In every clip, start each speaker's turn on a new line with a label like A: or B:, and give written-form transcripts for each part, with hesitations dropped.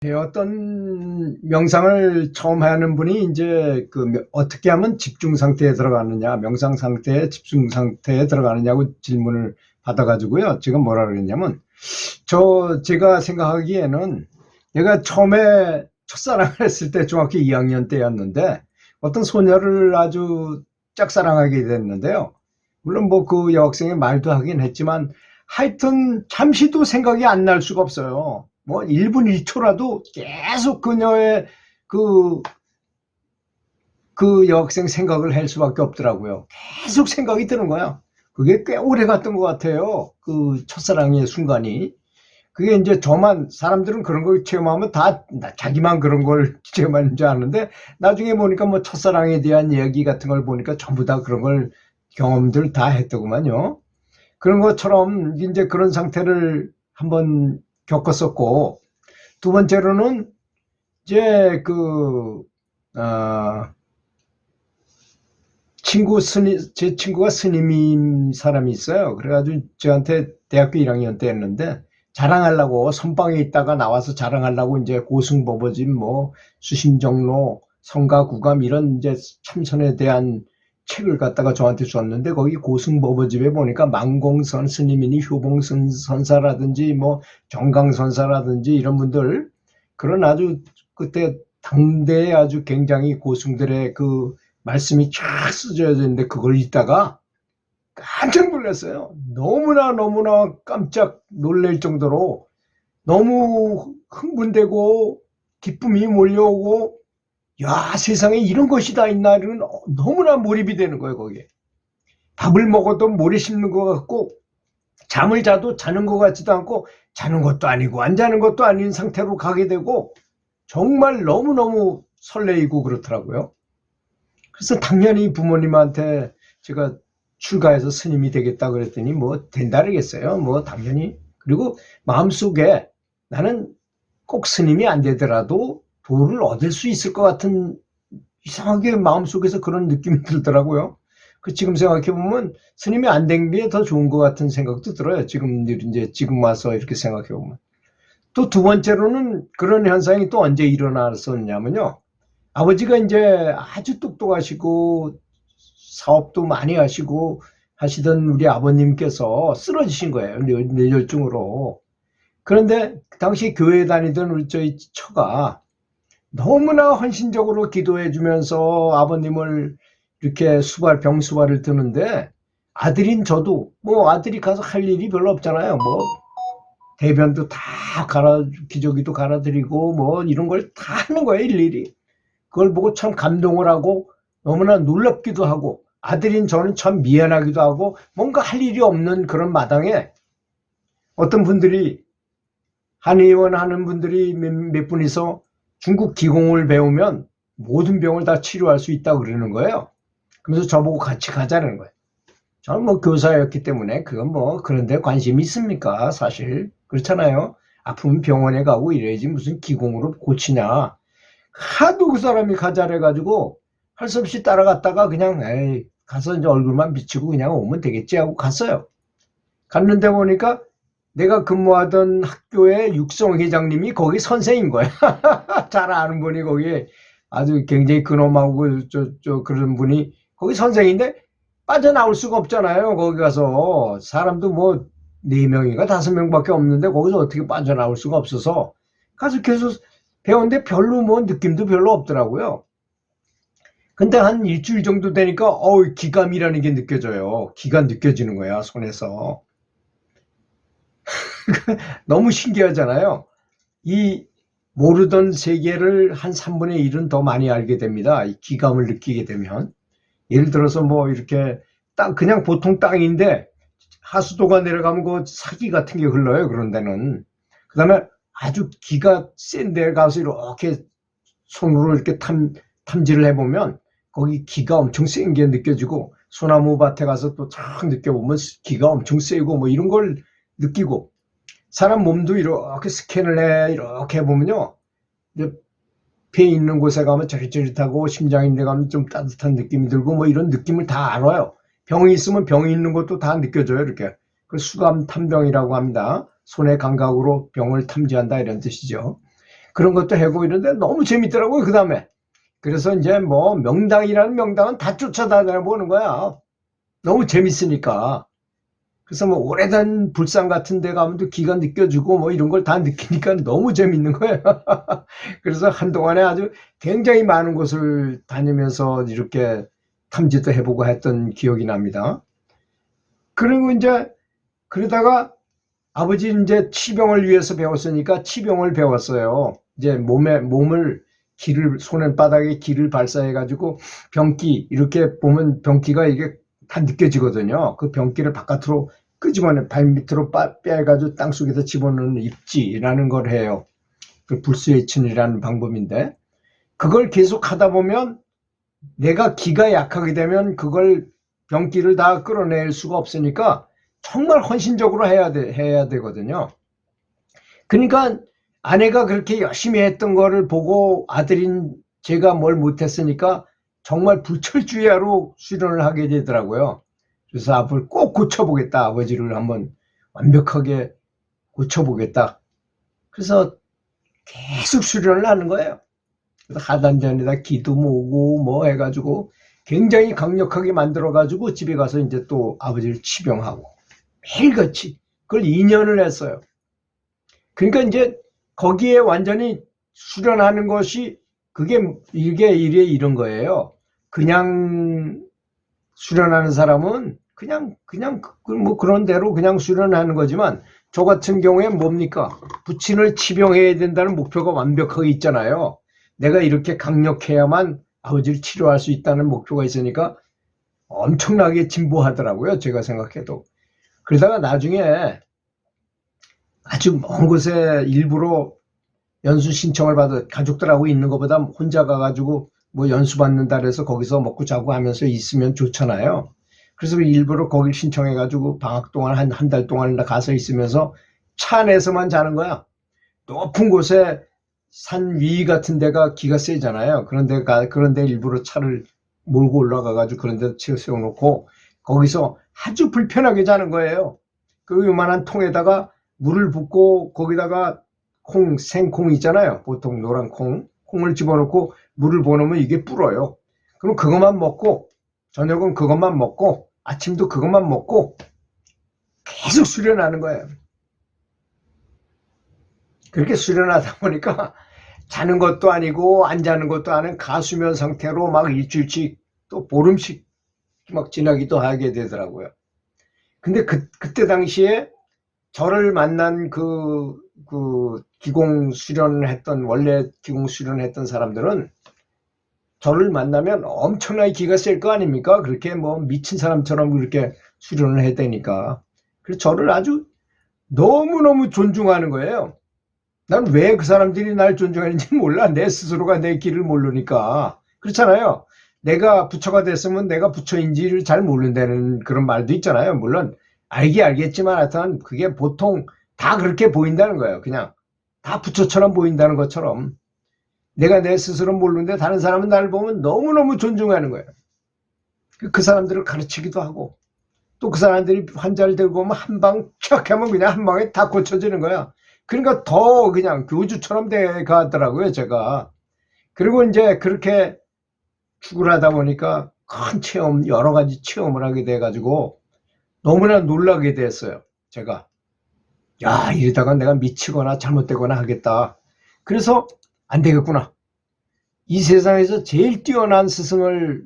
A: 어떤 명상을 처음 하는 분이 이제 어떻게 하면 집중 상태에 들어가느냐, 명상 상태에 집중 상태에 들어가느냐고 질문을 받아가지고요. 제가 뭐라 그랬냐면, 제가 생각하기에는 내가 처음에 첫사랑을 했을 때 중학교 2학년 때였는데, 어떤 소녀를 아주 짝사랑하게 됐는데요. 물론 뭐 그 여학생이 말도 하긴 했지만, 하여튼 잠시도 생각이 안 날 수가 없어요. 뭐 1분 1초라도 계속 그녀의 그, 그 여학생 생각을 할 수밖에 없더라고요. 계속 생각이 드는 거야. 그게 꽤 오래 갔던 것 같아요. 그 첫사랑의 순간이. 그게 이제 사람들은 그런 걸 체험하면 다 자기만 그런 걸 체험하는 줄 아는데, 나중에 보니까 뭐 첫사랑에 대한 이야기 같은 걸 보니까 전부 다 그런 걸 경험들 다 했더구만요. 그런 것처럼 이제 그런 상태를 한번 겪었었고, 두 번째로는 이제 제 친구가 스님인 사람이 있어요. 그래가지고 저한테 대학교 1학년 때 했는데, 자랑하려고 선방에 있다가 나와서 자랑하려고 이제 고승법어집, 뭐 수심정로, 성가구감 이런 이제 참선에 대한 책을 갖다가 저한테 줬는데, 거기 고승법어집에 보니까 망공선 스님이니 효봉선 선사라든지 뭐 정강선사라든지 이런 분들, 그런 아주 그때 당대에 아주 굉장히 고승들의 그 말씀이 쫙 쓰여져 있는데, 그걸 읽다가 깜짝 놀랐어요. 너무나 깜짝 놀랄 정도로 너무 흥분되고 기쁨이 몰려오고, 야, 세상에 이런 것이 다 있나, 이런 너무나 몰입이 되는 거예요. 거기에 밥을 먹어도 모래 씹는 것 같고, 잠을 자도 자는 것 같지도 않고, 자는 것도 아니고 안 자는 것도 아닌 상태로 가게 되고, 정말 너무너무 설레이고 그렇더라고요. 그래서 당연히 부모님한테 제가 출가해서 스님이 되겠다 그랬더니 뭐 된다르겠어요. 뭐 당연히. 그리고 마음속에 나는 꼭 스님이 안 되더라도 도를 얻을 수 있을 것 같은, 이상하게 마음속에서 그런 느낌이 들더라고요. 지금 생각해보면 스님이 안 된 게 더 좋은 것 같은 생각도 들어요. 지금 와서 이렇게 생각해보면. 또 두 번째로는 그런 현상이 또 언제 일어났었냐면요. 아버지가 이제 아주 똑똑하시고 사업도 많이 하시고 하시던 우리 아버님께서 쓰러지신 거예요. 뇌졸중으로. 그런데 그 당시 교회 다니던 저희 처가 너무나 헌신적으로 기도해 주면서 아버님을 이렇게 병수발을 드는데, 아들인 저도 뭐 아들이 가서 할 일이 별로 없잖아요. 뭐 대변도 다 기저귀도 갈아드리고 뭐 이런 걸 다 하는 거예요, 일일이. 그걸 보고 참 감동을 하고 너무나 놀랍기도 하고, 아들인 저는 참 미안하기도 하고, 뭔가 할 일이 없는 그런 마당에 어떤 분들이, 한의원 하는 분들이 몇 분이서 중국 기공을 배우면 모든 병을 다 치료할 수 있다고 그러는 거예요. 그래서 저보고 같이 가자는 거예요. 저는 뭐 교사였기 때문에 그건 뭐 그런데 관심이 있습니까? 사실 그렇잖아요. 아프면 병원에 가고 이래야지 무슨 기공으로 고치냐. 하도 그 사람이 가자래가지고 할 수 없이 따라갔다가 그냥 에이 가서 이제 얼굴만 비치고 그냥 오면 되겠지 하고 갔어요. 갔는데 보니까 내가 근무하던 학교의 육성 회장님이 거기 선생인 거야. 잘 아는 분이 거기 아주 굉장히 근엄하고 그런 분이 거기 선생인데, 빠져나올 수가 없잖아요. 거기 가서 사람도 뭐 4명인가 5명밖에 없는데 거기서 어떻게 빠져나올 수가 없어서 가서 계속 배웠는데 별로 뭐 느낌도 별로 없더라고요. 근데 한 일주일 정도 되니까 기감이라는 게 느껴져요. 기가 느껴지는 거야, 손에서. 너무 신기하잖아요. 이 모르던 세계를 한 3분의 1은 더 많이 알게 됩니다. 이 기감을 느끼게 되면. 예를 들어서 뭐 이렇게 그냥 보통 땅인데 하수도가 내려가면 그 사기 같은 게 흘러요. 그런 데는. 그 다음에 아주 기가 센 데 가서 이렇게 손으로 이렇게 탐지를 해보면 거기 기가 엄청 센 게 느껴지고, 소나무 밭에 가서 또 쫙 느껴보면 기가 엄청 세고 뭐 이런 걸 느끼고, 사람 몸도 이렇게 스캔을 이렇게 해보면요, 배에 있는 곳에 가면 저릿저릿하고 심장인 데 가면 좀 따뜻한 느낌이 들고 뭐 이런 느낌을 다 알아요. 병이 있으면 병이 있는 것도 다 느껴져요. 이렇게. 그 수감 탐병이라고 합니다. 손의 감각으로 병을 탐지한다 이런 뜻이죠. 그런 것도 하고 이런데 너무 재밌더라고요, 그 다음에. 그래서 이제 뭐 명당이라는 명당은 다 쫓아다녀보는 거야. 너무 재밌으니까. 그래서 뭐 오래된 불상 같은 데 가면 또 기가 느껴지고 뭐 이런 걸 다 느끼니까 너무 재밌는 거예요. 그래서 한동안에 아주 굉장히 많은 곳을 다니면서 이렇게 탐지도 해보고 했던 기억이 납니다. 그리고 이제 그러다가 아버지 이제 치병을 위해서 배웠으니까 치병을 배웠어요. 이제 몸을 기를 손바닥에 기를 발사해 가지고 병기 이렇게 보면 병기가 이게 다 느껴지거든요. 그 병기를 바깥으로 끄집어내 발 밑으로 빼가지고 땅 속에서 집어넣는 입지라는 걸 해요. 그 불스웨이춘이라는 방법인데 그걸 계속 하다 보면 내가 기가 약하게 되면 그걸 병기를 다 끌어낼 수가 없으니까 정말 헌신적으로 해야 되거든요. 그러니까 아내가 그렇게 열심히 했던 거를 보고 아들인 제가 뭘 못했으니까 정말 불철주야로 수련을 하게 되더라고요. 그래서 앞을 꼭 고쳐보겠다. 아버지를 한번 완벽하게 고쳐보겠다. 그래서 계속 수련을 하는 거예요. 그래서 하단전에다 기도 모으고 뭐 해가지고 굉장히 강력하게 만들어가지고 집에 가서 이제 또 아버지를 치병하고 매일같이 그걸 2년을 했어요. 그러니까 이제 거기에 완전히 수련하는 것이 이게 이런 거예요. 그냥 수련하는 사람은 그냥 뭐 그런 대로 그냥 수련하는 거지만 저 같은 경우에 뭡니까? 부친을 치병해야 된다는 목표가 완벽하게 있잖아요. 내가 이렇게 강력해야만 아버지를 치료할 수 있다는 목표가 있으니까 엄청나게 진보하더라고요. 제가 생각해도. 그러다가 나중에 아주 먼 곳에 일부러 연수 신청을 받아 가족들하고 있는 것보다 혼자 가가지고 뭐 연수 받는다 그래서 거기서 먹고 자고 하면서 있으면 좋잖아요. 그래서 일부러 거길 신청해가지고 방학 동안 한 달 동안 가서 있으면서 차 안에서만 자는 거야. 높은 곳에 산 위 같은 데가 기가 세잖아요. 그런데 일부러 차를 몰고 올라가가지고 그런 데 세워놓고 거기서 아주 불편하게 자는 거예요. 그 요만한 통에다가 물을 붓고 거기다가 생콩 있잖아요. 보통 노란 콩을 집어넣고 물을 부어놓으면 이게 불어요. 그럼 그것만 먹고 저녁은 그것만 먹고 아침도 그것만 먹고 계속 수련하는 거예요. 그렇게 수련하다 보니까 자는 것도 아니고 안 자는 것도 아닌 가수면 상태로 막 일주일씩 또 보름씩 막 지나기도 하게 되더라고요. 근데 그때 당시에 저를 만난 기공 수련을 했던 원래 기공 수련을 했던 사람들은 저를 만나면 엄청나게 기가 셀 거 아닙니까? 그렇게 뭐 미친 사람처럼 그렇게 수련을 해야 되니까. 그래서 저를 아주 너무너무 존중하는 거예요. 난 왜 그 사람들이 날 존중하는지 몰라. 내 스스로가 내 길을 모르니까. 그렇잖아요. 내가 부처가 됐으면 내가 부처인지를 잘 모른다는 그런 말도 있잖아요. 물론 알겠지만 하여튼 그게 보통 다 그렇게 보인다는 거예요. 그냥 다 부처처럼 보인다는 것처럼 내가 내 스스로 모르는데 다른 사람은 나를 보면 너무너무 존중하는 거예요. 그 사람들을 가르치기도 하고 또 그 사람들이 환자를 들고 오면 한 방 촥 하면 그냥 한 방에 다 고쳐지는 거야. 그러니까 더 그냥 교주처럼 돼가더라고요, 제가. 그리고 이제 그렇게 축을 하다 보니까 큰 체험, 여러 가지 체험을 하게 돼가지고 너무나 놀라게 됐어요, 제가. 야, 이러다가 내가 미치거나 잘못되거나 하겠다. 그래서 안 되겠구나. 이 세상에서 제일 뛰어난 스승을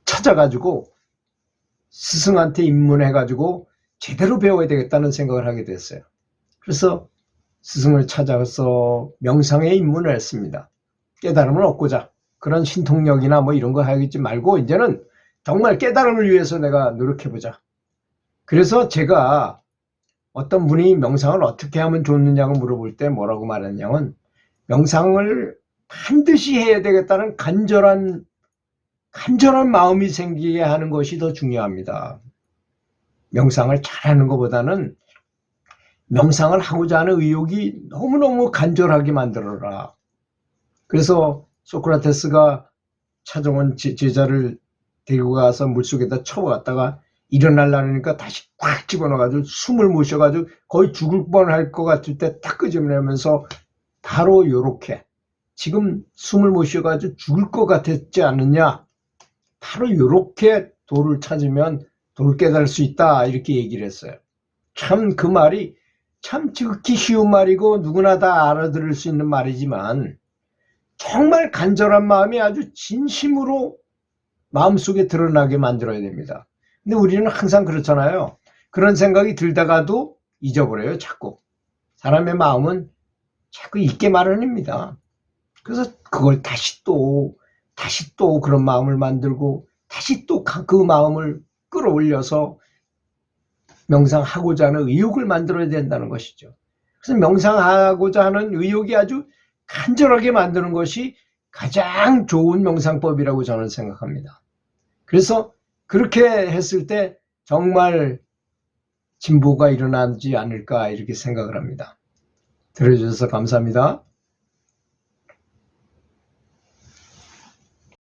A: 찾아가지고 스승한테 입문해가지고 제대로 배워야 되겠다는 생각을 하게 됐어요. 그래서 스승을 찾아서 명상에 입문을 했습니다. 깨달음을 얻고자. 그런 신통력이나 뭐 이런 거 하겠지 말고 이제는 정말 깨달음을 위해서 내가 노력해보자. 그래서 제가 어떤 분이 명상을 어떻게 하면 좋느냐고 물어볼 때 뭐라고 말했냐면 명상을 반드시 해야 되겠다는 간절한 마음이 생기게 하는 것이 더 중요합니다. 명상을 잘하는 것보다는 명상을 하고자 하는 의욕이 너무너무 간절하게 만들어라. 그래서 소크라테스가 찾아온 제자를 데리고 가서 물속에다 쳐갔다가 일어나려니까 다시 꽉 집어넣어가지고 숨을 못 쉬어가지고 거의 죽을 뻔할 것 같을 때 딱 끄집어내면서 바로 요렇게 지금 숨을 못 쉬어가지고 죽을 것 같았지 않느냐, 바로 요렇게 도를 찾으면 도를 깨달을 수 있다, 이렇게 얘기를 했어요. 참 그 말이 참 지극히 쉬운 말이고 누구나 다 알아들을 수 있는 말이지만 정말 간절한 마음이 아주 진심으로 마음속에 드러나게 만들어야 됩니다. 근데 우리는 항상 그렇잖아요. 그런 생각이 들다가도 잊어버려요, 자꾸. 사람의 마음은 자꾸 잊게 마련입니다. 그래서 그걸 다시 또 그런 마음을 만들고 다시 또 그 마음을 끌어올려서 명상하고자 하는 의욕을 만들어야 된다는 것이죠. 그래서 명상하고자 하는 의욕이 아주 간절하게 만드는 것이 가장 좋은 명상법이라고 저는 생각합니다. 그래서 그렇게 했을 때 정말 진보가 일어나지 않을까, 이렇게 생각을 합니다. 들어주셔서 감사합니다.